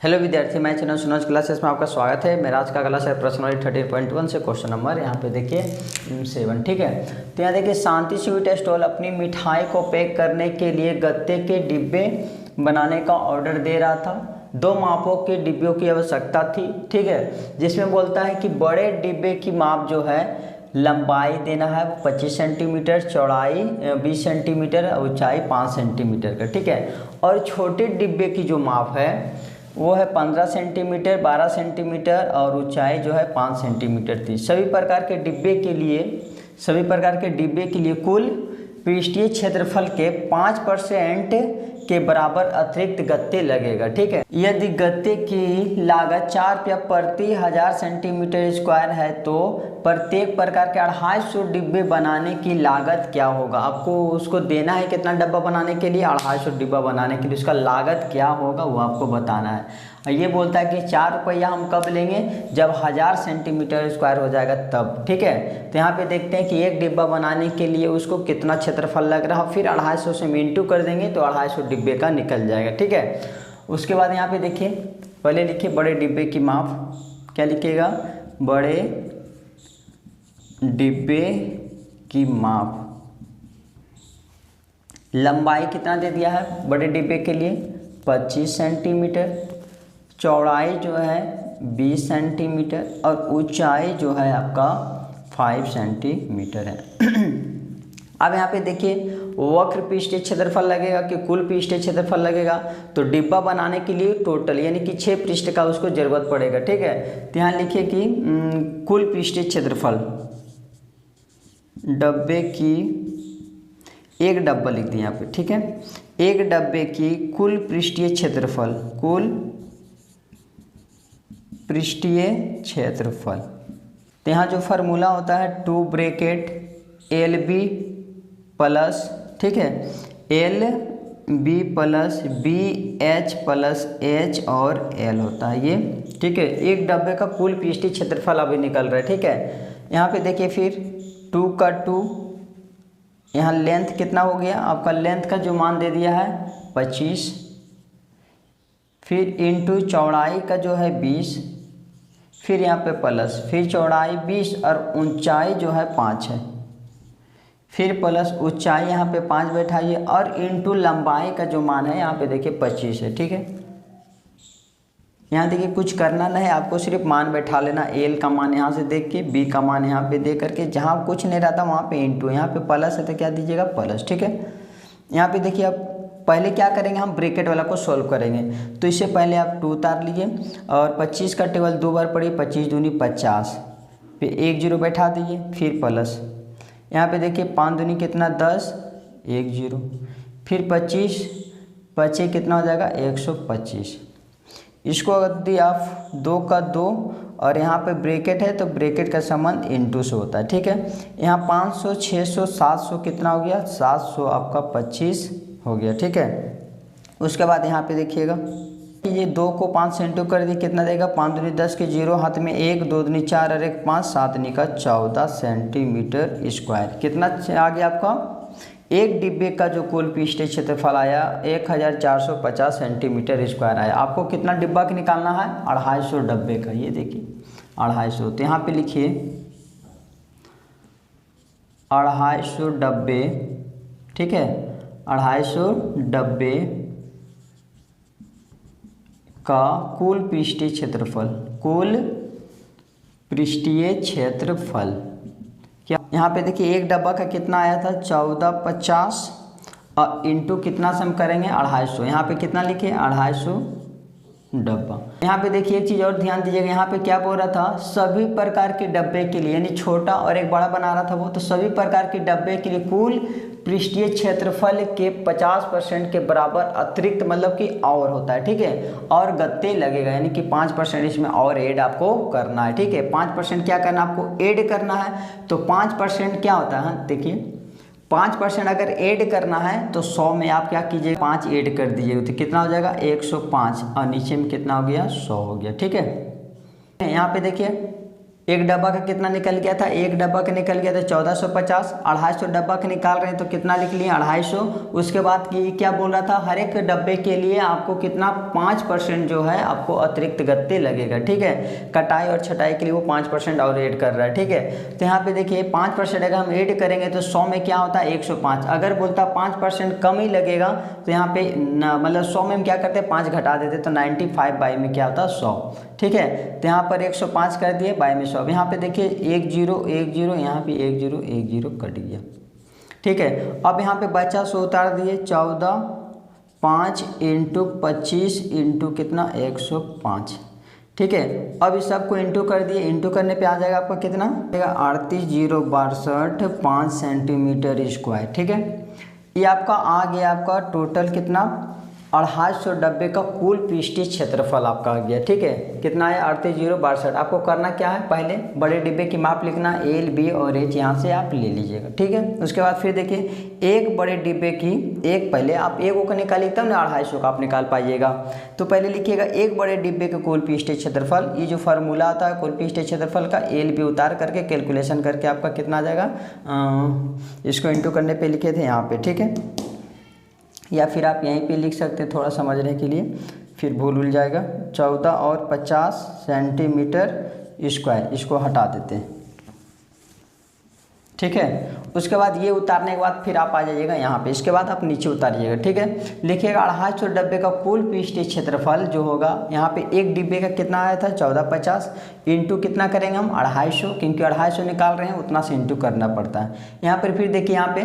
Hello विद्यार्थी, मैं channel Sunoj classes में आपका स्वागत है। मेरा आज का क्लास है प्रश्नवाली 13.1 से क्वेश्चन नंबर यहाँ पे देखिए 7। ठीक है, तो यहाँ देखिए शांति स्वीट स्टॉल अपनी मिठाई को पैक करने के लिए गत्ते के डिब्बे बनाने का ऑर्डर दे रहा था। 2 मापों के डिब्बों की आवश्यकता थी। ठीक है, जिसमें बोलता है कि बड़े डिब्बे की माप जो है लंबाई देना है 25 सेंटीमीटर, चौड़ाई 20 सेंटीमीटर, ऊंचाई 5 सेंटीमीटर का। ठीक है, और छोटे डिब्बे की जो माप है वो है 15 सेंटीमीटर, 12 सेंटीमीटर और ऊंचाई जो है 5 सेंटीमीटर थी। सभी प्रकार के डिब्बे के लिए कुल पृष्ठीय क्षेत्रफल के 5% के बराबर अतिरिक्त गत्ते लगेगा। ठीक है, यदि गत्ते की लागत 4 रुपया प्रति 1000 सेंटीमीटर स्क्वायर है तो प्रत्येक प्रकार के 250 डिब्बे बनाने की लागत क्या होगा। आपको उसको देना है कितना डब्बा बनाने के लिए, 250 डिब्बा बनाने के लिए उसका लागत क्या होगा वो आपको बताना है। ये बोलता है कि 4 रुपया हम कब लेंगे, जब 1000 सेंटीमीटर स्क्वायर हो जाएगा तब। ठीक है, तो यहाँ पे देखते हैं कि एक डिब्बा बनाने के लिए उसको कितना क्षेत्रफल लग रहा है, फिर 250 से मिनटू कर देंगे तो 250 डिब्बे का निकल जाएगा। ठीक है, उसके बाद यहाँ पे देखिए, पहले लिखिए बड़े डिब्बे की माप। क्या लिखिएगा, बड़े डिब्बे की माप। लंबाई कितना दे दिया है बड़े डिब्बे के लिए 25 सेंटीमीटर, चौड़ाई जो है 20 सेंटीमीटर और ऊंचाई जो है आपका 5 सेंटीमीटर है। अब यहाँ पे देखिए वक्र पृष्ठीय क्षेत्रफल लगेगा कि कुल पृष्ठीय क्षेत्रफल लगेगा। तो डिब्बा बनाने के लिए टोटल यानी कि 6 पृष्ठ का उसको जरूरत पड़ेगा। ठीक है, तो यहाँ लिखिए कि कुल पृष्ठीय क्षेत्रफल डब्बे की, एक डब्बा लिख दिया यहाँ पे। ठीक है, एक डब्बे की कुल पृष्ठीय क्षेत्रफल, कुल पृष्ठीय क्षेत्रफल। तो यहाँ जो फार्मूला होता है 2 ब्रैकेट LB प्लस, ठीक है, LB plus BH plus H और L होता है ये। ठीक है, एक डब्बे का कुल पृष्ठीय क्षेत्रफल अभी निकल रहा है। ठीक है, यहाँ पे देखिए फिर 2 का 2, यहाँ लेंथ कितना हो गया आपका, लेंथ का जो मान दे दिया है 25, फिर इंटू चौड़ाई का जो है 20, फिर यहाँ पे प्लस, फिर चौड़ाई 20 और ऊंचाई जो है 5 है, फिर प्लस ऊंचाई यहाँ पे 5 बैठाइए और इंटू लंबाई का जो मान है यहाँ पे देखिए 25 है। ठीक है, यहाँ देखिए कुछ करना नहीं, आपको सिर्फ मान बैठा लेना। L का मान यहाँ से देख के, B का मान यहाँ पे दे करके, जहाँ कुछ नहीं रहता वहाँ पे इंटू, यहाँ पे प्लस है तो क्या दीजिएगा प्लस। ठीक है, यहाँ पे देखिए अब पहले क्या करेंगे, हम ब्रैकेट वाला को सॉल्व करेंगे। तो इससे पहले आप 2 उतार लीजिए और 25 का टेबल 2 बार पढ़िए, 25 दूनी 50, फिर 1 0 बैठा दीजिए, फिर प्लस, यहाँ पे देखिए 5 दूनी कितना 10, 1 0, फिर 25 25 कितना हो जाएगा 125। इसको अगर आप 2 का 2 और यहाँ पे ब्रैकेट है तो ब्रैकेट का संबंध इंटू से होता है। ठीक है, यहाँ 500 600 700 कितना हो गया 700 आपका 25 हो गया। ठीक है, उसके बाद यहाँ पे देखिएगा ये 2 को 5 से इंटू कर दी, कितना देगा 5 दूनी 10 के 0 हाथ में 1, 2 दूनी 4 और 1 5, 7 दूनी का 14 सेंटीमीटर स्क्वायर। कितना आ गया आपका, एक डिब्बे का जो कुल पृष्ठीय क्षेत्रफल आया 1450 सेंटीमीटर स्क्वायर आया। आपको कितना डिब्बा का निकालना है 250 डब्बे का। ये देखिए 250, तो यहाँ पे लिखिए 250 डब्बे। ठीक है, 250 डब्बे का कुल पृष्ठीय क्षेत्रफल, कुल पृष्ठीय क्षेत्रफल क्या, यहाँ पे देखिए एक डब्बा का कितना आया था 1450 और इंटू कितना से हम करेंगे 250, यहाँ पे कितना लिखे 250 डब्बा। यहाँ पे देखिए एक चीज़ और ध्यान दीजिएगा, यहाँ पे क्या बोल रहा था सभी प्रकार के डब्बे के लिए, यानी छोटा और एक बड़ा बना रहा था वो, तो सभी प्रकार के डब्बे के लिए कुल पृष्ठीय क्षेत्रफल के 50% के बराबर अतिरिक्त मतलब कि और होता है। ठीक है, और गत्ते लगेगा यानी कि 5% इसमें और ऐड आपको करना है। ठीक है, 5% क्या करना आपको ऐड करना है। तो 5% क्या होता है, देखिए 5% अगर ऐड करना है तो 100 में आप क्या कीजिए 5 ऐड कर दीजिएगा तो कितना हो जाएगा 105 और नीचे में कितना हो गया 100 हो गया। ठीक है, यहाँ पे देखिए एक डब्बा का कितना निकल गया था, एक डब्बा का निकल गया था 1450, 250 डब्बा का निकाल रहे हैं तो कितना लिख लिए 250। उसके बाद कि क्या बोल रहा था, हर एक डब्बे के लिए आपको कितना 5% जो है आपको अतिरिक्त गत्ते लगेगा, ठीक है। कटाई और छटाई के लिए वो 5% और ऐड कर रहा है, ठीक है। तो यहाँ पे देखिए 5% अगर हम ऐड करेंगे तो 100 में क्या होता है 105। अगर बोलता 5% कम ही लगेगा तो यहाँ पे मतलब 100 में हम क्या करते हैं 5 घटा देते तो 95 बाई में क्या होता है 100, ठीक है। तो यहाँ पर 105 कर दिए, बाई में 100। यहाँ पे देखिए 10 10 यहाँ पे 10 कट गया, ठीक है। अब यहाँ पे बचा 100 उतार दिए, 14 5 इंटू 25 इंटू कितना 105, ठीक है। अब इस सबको इंटू कर दिए, इंटू करने पे आ जाएगा आपका कितना 38,062 5 सेंटीमीटर स्क्वायर, ठीक है। ये आपका आ गया आपका टोटल कितना 250 डब्बे का कुल पृष्ठीय क्षेत्रफल आपका आ गया, ठीक है। कितना है 38,062। आपको करना क्या है, पहले बड़े डिब्बे की माप लिखना एल बी और एच यहाँ से आप ले लीजिएगा, ठीक है। उसके बाद फिर देखिए एक बड़े डिब्बे की एक पहले आप एक का निकालिए तब ना 250 का आप निकाल पाइएगा। तो पहले लिखिएगा एक बड़े डिब्बे के कुल पृष्ठीय क्षेत्रफल, ये जो फार्मूला आता है कुल पृष्ठीय क्षेत्रफल का एल बी उतार करके कैलकुलेशन करके आपका कितना आ जाएगा, इसको इंटू करने पर लिखे थे यहाँ पे, ठीक है। या फिर आप यहीं पे लिख सकते हैं थोड़ा समझने के लिए, फिर भूल जाएगा। 14 और 50 सेंटीमीटर स्क्वायर, इसको हटा देते हैं, ठीक है। उसके बाद ये उतारने के बाद फिर आप आ जाइएगा यहाँ पे, इसके बाद आप नीचे उतारिएगा, ठीक है। लिखिएगा 250 डब्बे का कुल पृष्ठीय क्षेत्रफल जो होगा यहाँ पे एक डिब्बे का कितना आया था 1450 इंटू कितना करेंगे हम 250, क्योंकि 250 निकाल रहे हैं उतना से इंटू करना पड़ता है। यहाँ पर फिर देखिए यहाँ पे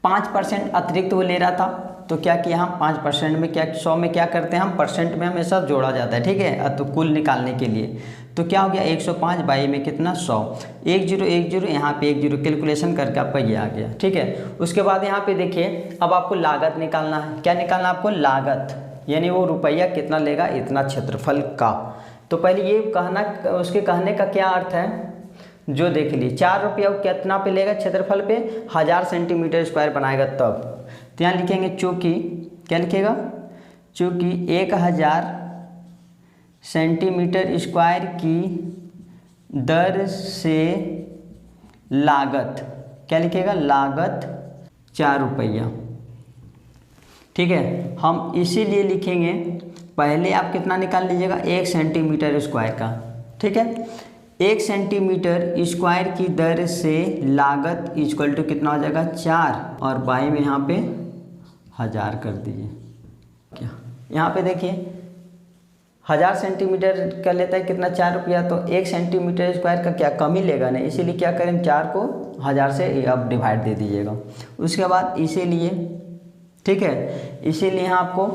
5% अतिरिक्त वो ले रहा था तो क्या किया हम 5% में क्या 100 में क्या करते हैं हम परसेंट में हमेशा जोड़ा जाता है, ठीक है। तो कुल निकालने के लिए तो क्या हो गया 105 बाई में कितना 100, 1010 यहाँ पे 10 कैलकुलेशन करके आपका ये आ गया, ठीक है। उसके बाद यहाँ पे देखिए अब आपको लागत निकालना है। क्या निकालना आपको लागत, यानी वो रुपया कितना लेगा इतना क्षेत्रफल का। तो पहले ये कहना, उसके कहने का क्या अर्थ है जो देख ली 4 रुपया कितना पे लेगा क्षेत्रफल पे 1000 सेंटीमीटर स्क्वायर बनाएगा तब। तो यहाँ लिखेंगे चूँकि क्या लिखेगा, चूँकि 1000 सेंटीमीटर स्क्वायर की दर से लागत, क्या लिखेगा लागत 4 रुपया, ठीक है। हम इसीलिए लिखेंगे पहले आप कितना निकाल लीजिएगा 1 सेंटीमीटर स्क्वायर का, ठीक है। 1 सेंटीमीटर स्क्वायर की दर से लागत इक्वल टू कितना हो जाएगा 4 और बाई में यहाँ पे 1000 कर दीजिए। क्या यहाँ पे देखिए 1000 सेंटीमीटर का लेता है कितना 4 रुपया, तो 1 सेंटीमीटर स्क्वायर का क्या कम ही लेगा नहीं, इसीलिए क्या करें 4 को 1000 से अब डिवाइड दे दीजिएगा। उसके बाद इसीलिए, ठीक है, इसीलिए यहाँ आपको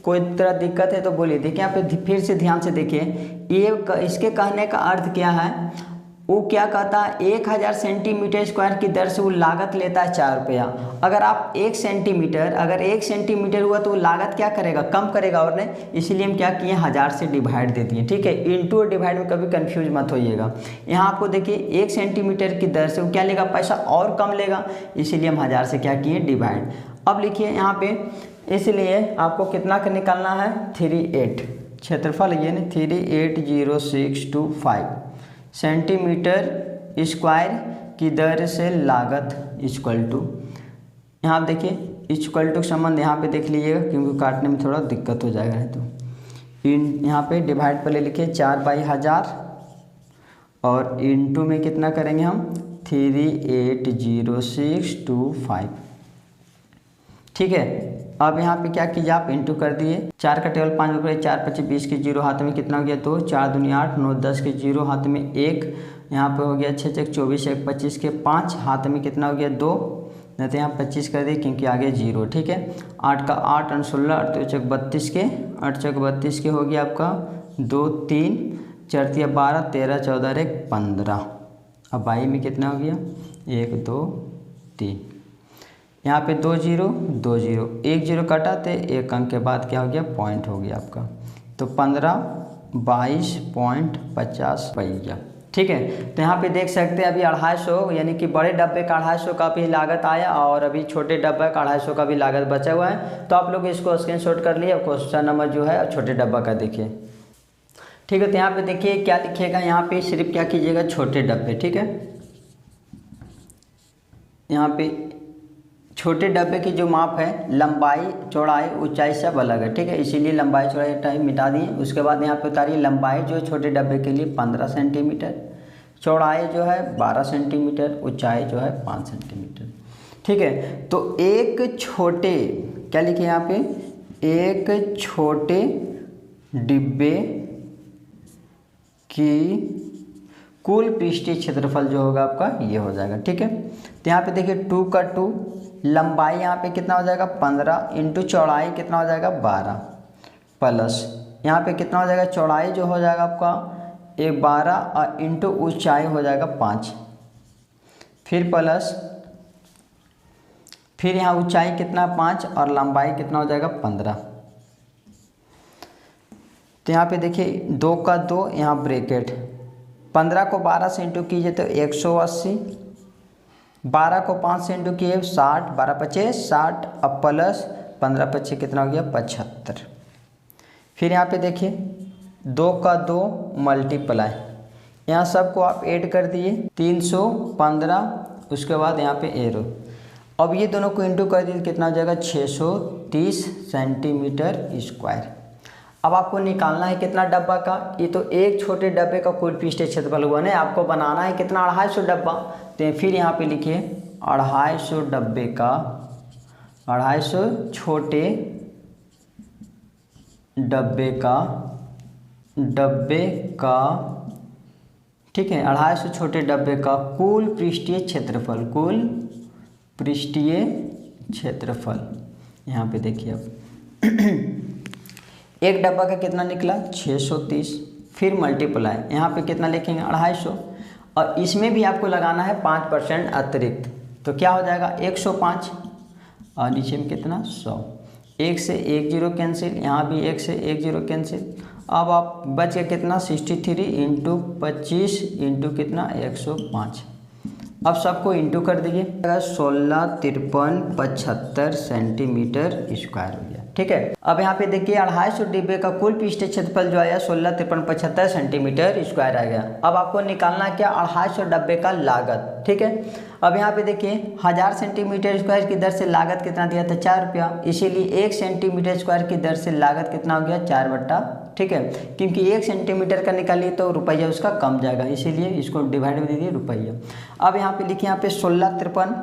कोई तरह दिक्कत है तो बोलिए। देखिए यहाँ पे फिर से ध्यान से देखिए, ये इसके कहने का अर्थ क्या है, वो क्या कहता है 1000 सेंटीमीटर स्क्वायर की दर से वो लागत लेता है 4 रुपया। अगर आप 1 सेंटीमीटर हुआ तो वो लागत क्या करेगा कम करेगा और नहीं, इसीलिए हम क्या किए 1000 से डिवाइड दे दिए, ठीक है। इंटू और डिवाइड में कभी कंफ्यूज मत होइएगा। यहाँ आपको देखिए 1 सेंटीमीटर की दर से वो क्या लेगा पैसा और कम लेगा, इसीलिए हम 1000 से क्या किए डिवाइड। अब लिखिए यहाँ पे, इसलिए आपको कितना का निकालना है 38 क्षेत्रफल, ये नहीं 380625 सेंटीमीटर स्क्वायर की दर से लागत इक्वल टू, यहाँ आप देखिए इक्वल टू संबंध यहाँ पे देख लीजिएगा क्योंकि काटने में थोड़ा दिक्कत हो जाएगा, है तो यहाँ पे डिवाइड पहले लिखिए 4/1000 और इंटू में कितना करेंगे हम 380625, ठीक है। अब यहाँ पे क्या कीजिए आप इंटू कर दिए, 4 का टेबल 5 रुपये, 4 5 20 के 0 हाथ में कितना हो गया 2, 4 दूनी 8, 9 10 के 0 हाथ में 1, यहाँ पे हो गया 6 6 24 1 25 के 5 हाथ में कितना हो गया 2, नहीं तो यहाँ 25 कर दिए क्योंकि आगे 0, ठीक है। 8 का 8 और 16 8 चौक 32 के 8 चौक 32 के हो गया आपका 2 3 4 12 13 14 1 15। अब बाई में कितना हो गया 1 2 3, यहाँ पे 2 0 2 0 1 0 कटा तो एक अंक के बाद क्या हो गया पॉइंट हो गया आपका, तो 15/22.50 पैया, ठीक है। तो यहाँ पे देख सकते हैं अभी 250 यानी कि बड़े डब्बे का 250 का भी लागत आया और अभी छोटे डब्बे का 250 का भी लागत बचा हुआ है। तो आप लोग इसको स्क्रीनशॉट कर लिए, क्वेश्चन नंबर जो है छोटे डब्बा का देखिए, ठीक। ठीक है। तो यहाँ पे देखिए क्या लिखिएगा, यहाँ पे सिर्फ क्या कीजिएगा, छोटे डब्बे, ठीक है। यहाँ पे छोटे डब्बे की जो माप है, लंबाई चौड़ाई ऊंचाई सब अलग है, ठीक है, इसीलिए लंबाई चौड़ाई टाइप मिटा दिए। उसके बाद यहाँ पे उतारिए, लंबाई जो है छोटे डब्बे के लिए 15 सेंटीमीटर, चौड़ाई जो है 12 सेंटीमीटर, ऊंचाई जो है 5 सेंटीमीटर, ठीक है। तो एक छोटे, क्या लिखे यहाँ पे, एक छोटे डिब्बे की कुल पृष्ठीय क्षेत्रफल जो होगा आपका ये हो जाएगा, ठीक है। तो यहाँ पे देखिए 2 का 2, लंबाई यहाँ पे कितना हो जाएगा 15 इंटू चौड़ाई कितना हो जाएगा 12, प्लस यहाँ पे कितना हो जाएगा, चौड़ाई जो हो जाएगा आपका 12 और इंटू ऊंचाई हो जाएगा 5, फिर प्लस, फिर यहाँ ऊंचाई कितना 5 और लंबाई कितना हो जाएगा 15। तो यहाँ पे देखिए 2 का 2, यहाँ ब्रैकेट, 15 को 12 से इंटू कीजिए तो 180, 12 को 5 से इंटू किए 60, 12 पचे 60, अब प्लस 15 पचे कितना हो गया 75। फिर यहाँ पे देखिए 2 का 2 मल्टीप्लाई, यहाँ सबको आप ऐड कर दिए 315, उसके बाद यहाँ पे एरो, अब ये दोनों को इंटू कर दिए कितना हो जाएगा 630 सेंटीमीटर स्क्वायर। अब आपको निकालना है कितना डब्बा का, ये तो एक छोटे डब्बे का कुल पृष्ठीय क्षेत्रफल हुआ ना, आपको बनाना है कितना 250 डब्बा। तो फिर यहाँ पे लिखिए 250 डब्बे का, 250 छोटे डब्बे का, ठीक है, 250 छोटे डब्बे का कुल पृष्ठीय क्षेत्रफल, कुल पृष्ठीय क्षेत्रफल। यहाँ पे देखिए अब एक डब्बा का कितना निकला 630, फिर मल्टीप्लाई, यहाँ पे कितना लिखेंगे 250, और इसमें भी आपको लगाना है 5% अतिरिक्त, तो क्या हो जाएगा 105, और नीचे में कितना 100, 1 से 1 जीरो कैंसिल, यहाँ भी 1 से 1 जीरो कैंसिल। अब आप बच गया कितना 63 इंटू 25 इंटू कितना 105। अब सबको इंटू कर दीजिए, 16 53 75 सेंटीमीटर स्क्वायर हो गया, ठीक है। अब यहाँ पे देखिए 250 डिब्बे का कुल पृष्ठीय क्षेत्रफल जो आया 16 53 75 सेंटीमीटर स्क्वायर आ गया। अब आपको निकालना क्या 250 डब्बे का लागत, ठीक है। अब यहाँ पे देखिए 1000 सेंटीमीटर स्क्वायर की दर से लागत कितना दिया था 4 रुपया, इसीलिए 1 सेंटीमीटर स्क्वायर की दर से लागत कितना हो गया 4 बट्टा, ठीक है, क्योंकि 1 सेंटीमीटर का निकालिए तो रुपया उसका कम जाएगा, इसीलिए इसको डिवाइड में दे दिए रुपया। अब यहाँ पे लिखिए, यहाँ पे 16 53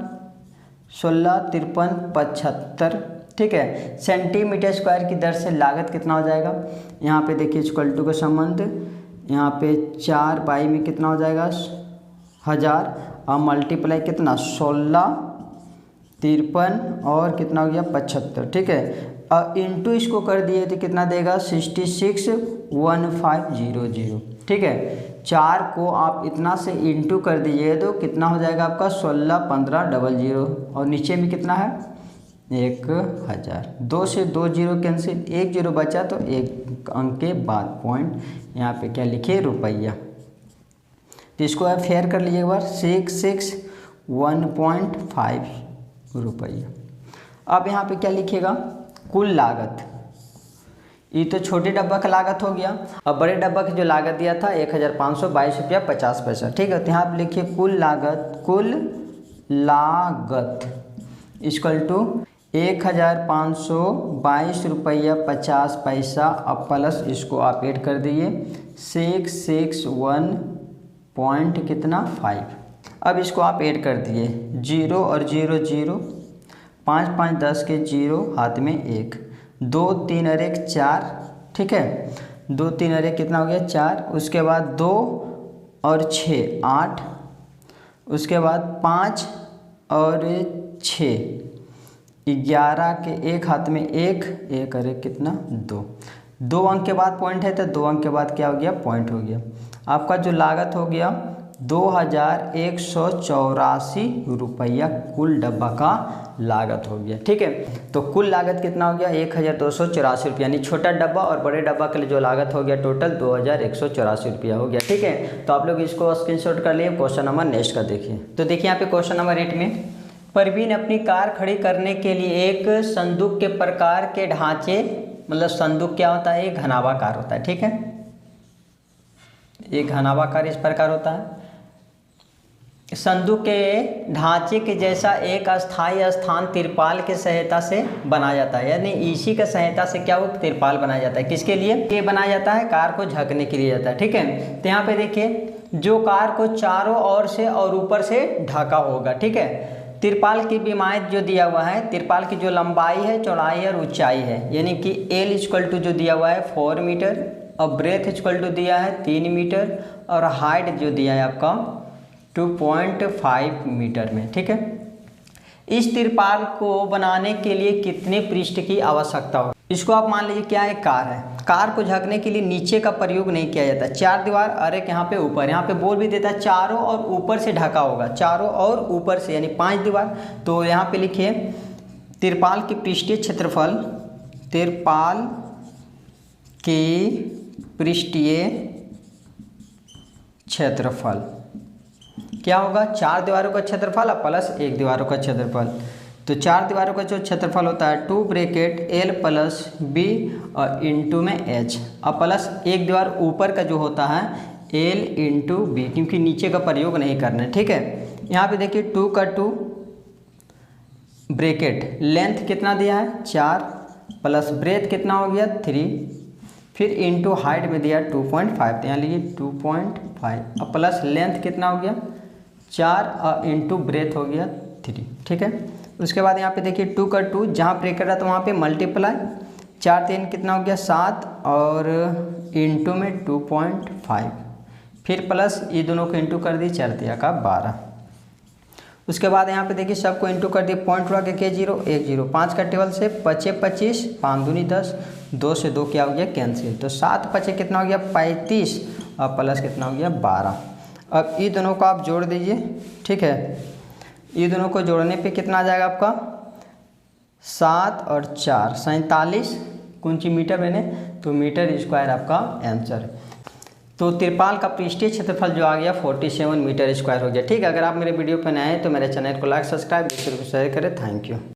75, ठीक है, सेंटीमीटर स्क्वायर की दर से लागत कितना हो जाएगा। यहाँ पे देखिए इक्वल टू का संबंध, यहाँ पे 4 बाई में कितना हो जाएगा 1000, और मल्टीप्लाई कितना 16 53 और कितना हो गया 75, ठीक है, और इंटू इसको कर दिए तो कितना देगा 661500, ठीक है। 4 को आप इतना से इंटू कर दीजिए तो कितना हो जाएगा आपका 161500, और नीचे में कितना है 1000, 2 से 2 जीरो कैंसिल, 1 जीरो बचा तो 1 अंक के बाद पॉइंट, यहाँ पे क्या लिखे रुपया। तो इसको आप फेयर कर लीजिए एक बार, 661.5 रुपया। अब यहाँ पे क्या लिखिएगा कुल लागत, ये तो छोटे डब्बा का लागत हो गया। अब बड़े डब्बा की जो लागत दिया था 1522 रुपया 50 पैसा, ठीक है। तो यहाँ पे लिखिए कुल लागत इक्वल टू 1522 रुपया 50 पैसा, अब प्लस इसको आप ऐड कर दिए 661 पॉइंट कितना 5। अब इसको आप ऐड कर दिए 0 और 0 0, 5 5 10 के 0, हाथ में 1, 2 3 और 1 4, ठीक है, 2 3 और 1 कितना हो गया 4, उसके बाद 2 और 6 8, उसके बाद 5 और 6 11 के 1, हाथ में 1 1 और 1 कितना 2, 2 अंक के बाद पॉइंट है तो 2 अंक के बाद क्या हो गया पॉइंट हो गया। आपका जो लागत हो गया 2184 रुपया कुल डब्बा का लागत हो गया, ठीक है। तो कुल लागत कितना हो गया 1284 रुपया, यानी छोटा डब्बा और बड़े डब्बा के लिए जो लागत हो गया टोटल 2184 रुपया हो गया, ठीक है। तो आप लोग इसको स्क्रीनशॉट कर लिए। क्वेश्चन नंबर नेक्स्ट का देखिए। तो देखिए यहाँ पे क्वेश्चन नंबर 8 में, परवीन अपनी कार खड़ी करने के लिए एक संदूक के प्रकार के ढांचे, मतलब संदूक क्या होता है, एक घनाभाकार होता है, ठीक है। ये घनाभाकार इस प्रकार होता है। संदूक के ढांचे के जैसा एक अस्थायी स्थान तिरपाल की सहायता से बनाया जाता है, यानी इसी की सहायता से क्या वो तिरपाल बनाया जाता है। किसके लिए ये बनाया जाता है? कार को ढकने के लिए जाता है, ठीक है। तो यहाँ पे देखिए, जो कार को चारों ओर से और ऊपर से ढका होगा, ठीक है। तिरपाल की विमायत जो दिया हुआ है, तिरपाल की जो लंबाई है, चौड़ाई और ऊंचाई है, यानी कि एल इक्वल टू जो दिया हुआ है 4 मीटर और ब्रेथ इक्वल टू दिया है 3 मीटर और हाइट जो दिया है आपका 2.5 मीटर में, ठीक है। इस तिरपाल को बनाने के लिए कितने पृष्ठ की आवश्यकता हो? इसको आप मान लीजिए क्या है, कार है। कार को ढकने के लिए नीचे का प्रयोग नहीं किया जाता, 4 दीवार और एक यहाँ पे ऊपर, यहाँ पे बोल भी देता है चारों और ऊपर से ढका होगा, चारों और ऊपर से, यानी 5 दीवार। तो यहाँ पे लिखिए तिरपाल की पृष्ठीय क्षेत्रफल, तिरपाल की पृष्ठीय क्षेत्रफल क्या होगा? 4 दीवारों का क्षेत्रफल प्लस 1 दीवारों का क्षेत्रफल। तो 4 दीवारों का जो क्षेत्रफल होता है 2 ब्रैकेट एल प्लस बी और इंटू में एच और प्लस 1 दीवार ऊपर का जो होता है एल इंटू बी, क्योंकि नीचे का प्रयोग नहीं करना है, ठीक है। यहाँ पे देखिए 2 का 2 ब्रैकेट, लेंथ कितना दिया है 4 प्लस ब्रेथ कितना हो गया 3, फिर इंटू हाइट में दिया 2.5, तो यहाँ लीजिए 2.5 और प्लस लेंथ कितना हो गया 4 और इंटू ब्रेथ हो गया 3, ठीक है। उसके बाद यहाँ पे देखिए 2 का 2, जहाँ ब्रेकेट है तो वहाँ पे मल्टीप्लाई, 4 3 कितना हो गया 7 और इंटू में 2.5, फिर प्लस ये दोनों को इंटू कर दी 4 तिया का 12। उसके बाद यहाँ पे देखिए सबको इंटू कर दिए, पॉइंट हुआ के 0 1 0, 5 का टेबल से 25 25, 5 दूनी 10, 2 से 2 क्या हो गया कैंसिल, तो 7 5 कितना हो गया 35 और प्लस कितना हो गया 12। अब ये दोनों को आप जोड़ दीजिए, ठीक है। ये दोनों को जोड़ने पे कितना आ जाएगा आपका 7 और 4 47 कुंची मीटर बने, तो मीटर स्क्वायर आपका आंसर है। तो तिरपाल का पृष्ठीय क्षेत्रफल जो आ गया 47 मीटर स्क्वायर हो गया, ठीक है। अगर आप मेरे वीडियो पर नए हैं तो मेरे चैनल को लाइक सब्सक्राइब शेयर करें। Thank you.